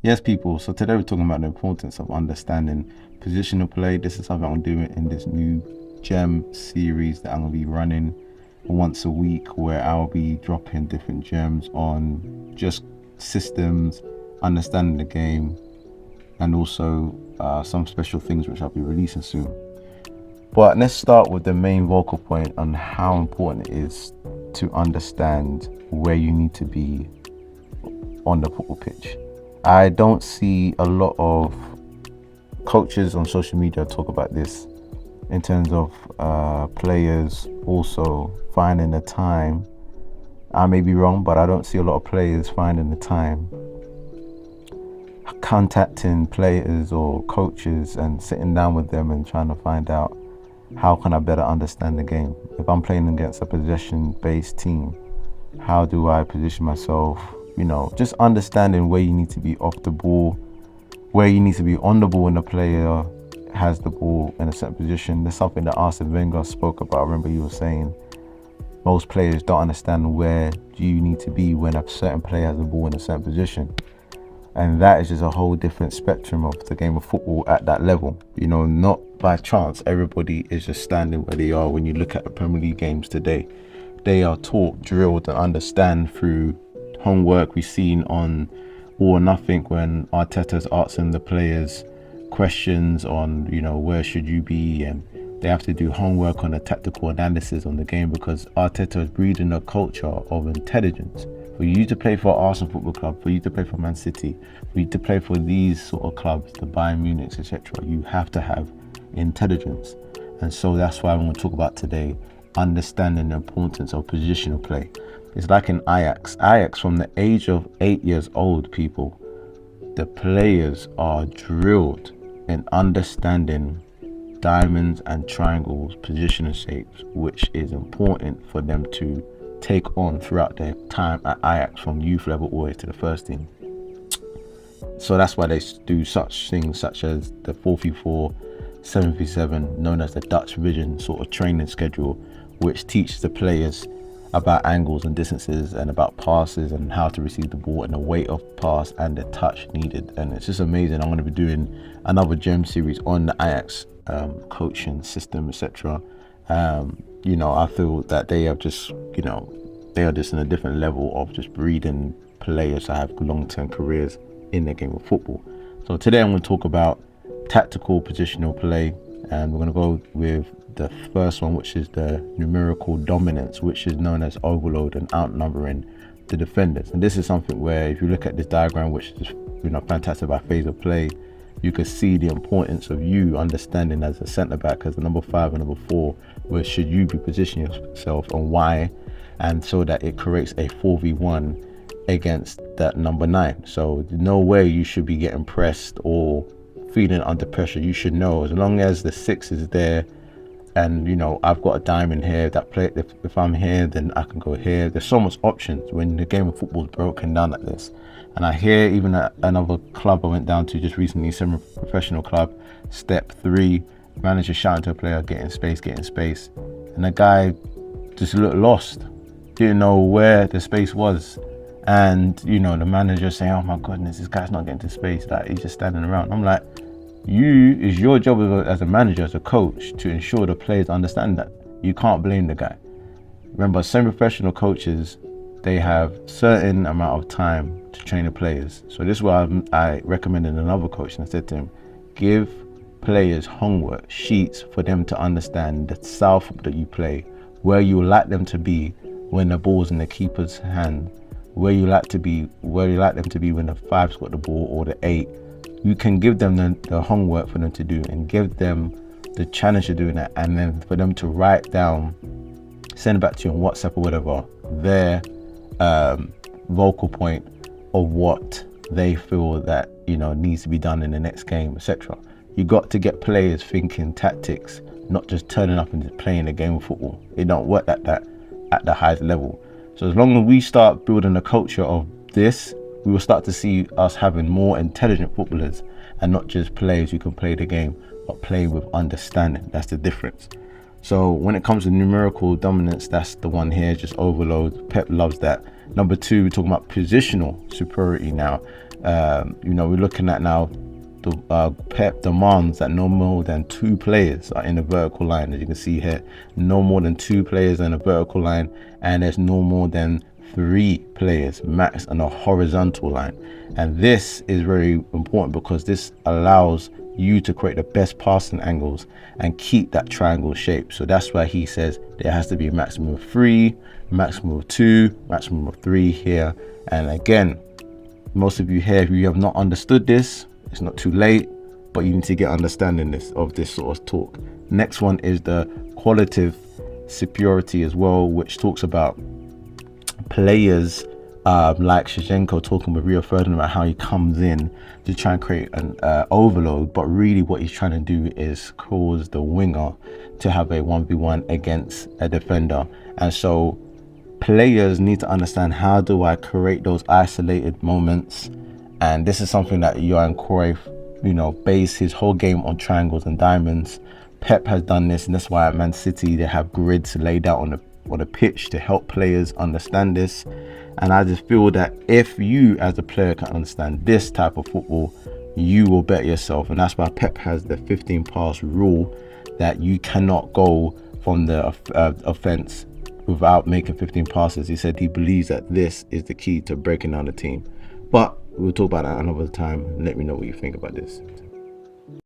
Yes, people. So today we're talking about the importance of understanding positional play. This is something I'm doing in this new gem series that I'm gonna be running once a week, where I'll be dropping different gems on just systems, understanding the game, and also some special things which I'll be releasing soon. But let's start with the main vocal point on how important it is to understand where you need to be on the football pitch. I don't see a lot of coaches on social media talk about this in terms of players also finding the time. I may be wrong, but I don't see a lot of players finding the time contacting players or coaches and sitting down with them and trying to find out how can I better understand the game. If I'm playing against a possession-based team, how do I position myself? Just understanding where you need to be off the ball, where you need to be on the ball when the player has the ball in a certain position. That's something that Arsene Wenger spoke about. I remember you were saying most players don't understand where do you need to be when a certain player has the ball in a certain position. And that is just a whole different spectrum of the game of football at that level. Not by chance, everybody is just standing where they are. When you look at the Premier League games today, they are taught, drilled, and understand through homework. We've seen on All or Nothing when Arteta's asking the players questions on, where should you be, and they have to do homework on a tactical analysis on the game, because Arteta is breeding a culture of intelligence. For you to play for Arsenal Football Club, for you to play for Man City, for you to play for these sort of clubs, the Bayern Munich, etc., you have to have intelligence. And so that's why I want to talk about today, understanding the importance of positional play. It's like in Ajax. Ajax, from the age of 8 years old, people, the players are drilled in understanding diamonds and triangles, positional shapes, which is important for them to take on throughout their time at Ajax, from youth level all the way to the first team. So that's why they do such things such as the 4-3-4, 7-3-7, known as the Dutch Vision sort of training schedule, which teaches the players about angles and distances and about passes and how to receive the ball and the weight of pass and the touch needed. And it's just amazing. I'm going to be doing another gem series on the Ajax coaching system, etc. I feel that they are just, they are just in a different level of just breeding players to have long-term careers in the game of football. So today I'm going to talk about tactical positional play, and we're going to go with the first one, which is the numerical dominance, which is known as overload and outnumbering the defenders. And this is something where, if you look at this diagram, which is fantastic by phase of play, you can see the importance of you understanding as a centre back, as a number 5 and number 4, where should you be positioning yourself and why, and so that it creates a 4v1 against that number 9. So no way you should be getting pressed or feeling under pressure. You should know, as long as the 6 is there, and I've got a diamond here that play, if I'm here, then I can go here. There's so much options when the game of football is broken down like this. And I hear even at another club I went down to just recently, semi-professional club, step 3, manager shouting to a player, get in space, and the guy just looked lost, didn't know where the space was. And the manager saying, oh my goodness, this guy's not getting to space, like he's just standing around. I'm like, it's your job as a manager, as a coach, to ensure the players understand that. You can't blame the guy. Remember, semi-professional coaches, they have certain amount of time to train the players. So this is why I recommended another coach, and I said to him, give players homework sheets for them to understand the style that you play, where you like them to be when the ball's in the keeper's hand, where you like them to be when the 5's got the ball, or the 8. You can give them the homework for them to do, and give them the challenge of doing that, and then for them to write down, send it back to you on WhatsApp or whatever, their vocal point of what they feel that needs to be done in the next game, etc. You got to get players thinking tactics, not just turning up and just playing a game of football. It don't work like that at the highest level. So as long as we start building a culture of this, we will start to see us having more intelligent footballers, and not just players who can play the game, but play with understanding. That's the difference. So when it comes to numerical dominance, that's the one here, just overload. Pep loves that. Number 2, we're talking about positional superiority now. We're looking at now the Pep demands that no more than 2 players are in a vertical line. As you can see here, no more than 2 players in a vertical line, and there's no more than 3 players max on a horizontal line. And this is very important because this allows you to create the best passing angles and keep that triangle shape. So that's why he says there has to be a maximum of 3, maximum of 2, maximum of 3 here. And again, most of you here, if you have not understood this, it's not too late, but you need to get understanding of this sort of talk. Next one is the qualitative superiority as well, which talks about players like Shevchenko talking with Rio Ferdinand about how he comes in to try and create an overload, but really what he's trying to do is cause the winger to have a 1v1 against a defender. And so players need to understand, how do I create those isolated moments? And this is something that Johan Cruyff, based his whole game on triangles and diamonds. Pep has done this, and that's why at Man City they have grids laid out on the pitch to help players understand this. And I just feel that if you as a player can understand this type of football, you will bet yourself. And that's why Pep has the 15 pass rule, that you cannot go from the offense without making 15 passes. He said he believes that this is the key to breaking down the team. But we'll talk about that another time. Let me know what you think about this.